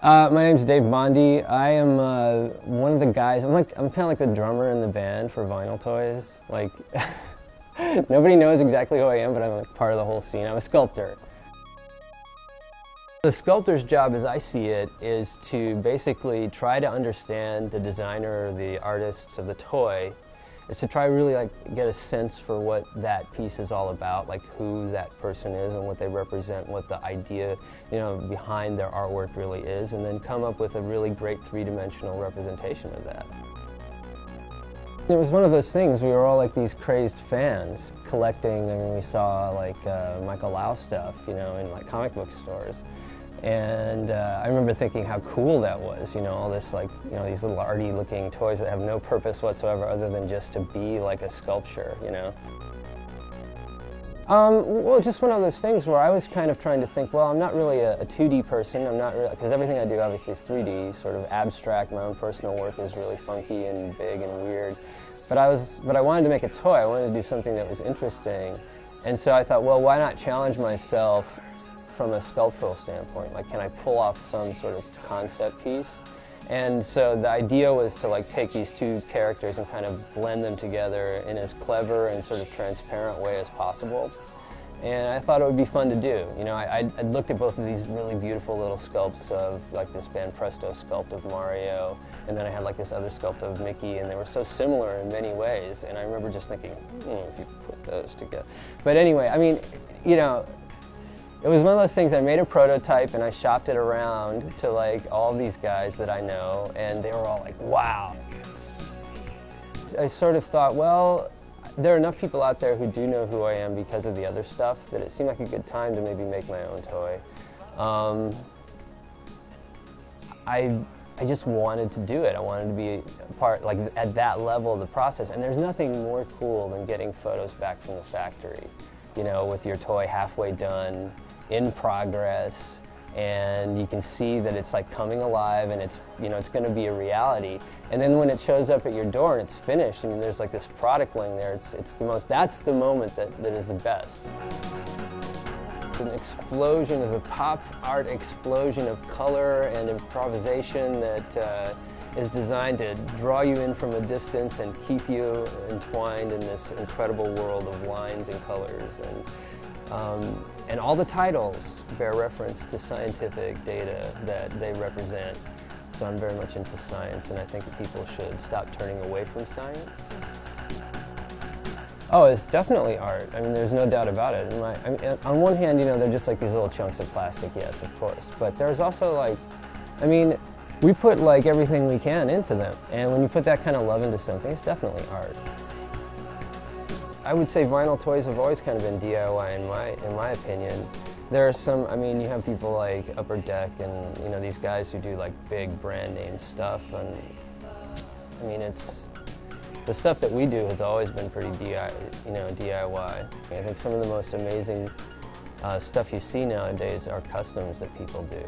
My name's Dave Bondi. I am one of the guys. I'm kind of like the drummer in the band for Vinyl Toys. Like nobody knows exactly who I am, but I'm like part of the whole scene. I'm a sculptor. The sculptor's job, as I see it, is to basically try to understand the designer or the artists of the toy. Is to try really get a sense for what that piece is all about, like who that person is and what they represent, what the idea, behind their artwork really is, and then come up with a really great three-dimensional representation of that. It was one of those things, we were all like these crazed fans collecting. I mean, we saw like Michael Lau stuff, in like comic book stores. And I remember thinking how cool that was, all this these little arty looking toys that have no purpose whatsoever other than just to be like a sculpture, Well, just one of those things where I was kind of trying to think, well, I'm not really a 2D person, I'm not really, because everything I do obviously is 3D, sort of abstract. My own personal work is really funky and big and weird. But I wanted to make a toy, I wanted to do something that was interesting. And so I thought, well, why not challenge myself from a sculptural standpoint? Like, can I pull off some sort of concept piece? And so the idea was to take these two characters and kind of blend them together in as clever and sort of transparent way as possible. And I thought it would be fun to do. I looked at both of these really beautiful little sculpts of like this Van Presto sculpt of Mario, and then I had like this other sculpt of Mickey, and they were so similar in many ways. And I remember just thinking, if you put those together. But anyway, I mean, it was one of those things. I made a prototype and I shopped it around to all these guys that I know, and they were all like, wow. I sort of thought, well, there are enough people out there who do know who I am because of the other stuff that it seemed like a good time to maybe make my own toy. I just wanted to do it. I wanted to be a part, at that level of the process. And there's nothing more cool than getting photos back from the factory, with your toy halfway done, in progress, and you can see that it's coming alive, and it's it's going to be a reality. And then when it shows up at your door and it's finished, I mean, there's this product laying there. That's the moment that is the best. An explosion is a pop art explosion of color and improvisation that is designed to draw you in from a distance and keep you entwined in this incredible world of lines and colors. And all the titles bear reference to scientific data that they represent. So I'm very much into science, and I think that people should stop turning away from science. Oh, it's definitely art. I mean, there's no doubt about it. On one hand, they're just these little chunks of plastic, yes, of course. But there's also we put everything we can into them. And when you put that kind of love into something, it's definitely art. I would say vinyl toys have always kind of been DIY in my opinion. There are some, you have people like Upper Deck and, these guys who do big brand name stuff. And the stuff that we do has always been pretty DIY. I think some of the most amazing stuff you see nowadays are customs that people do.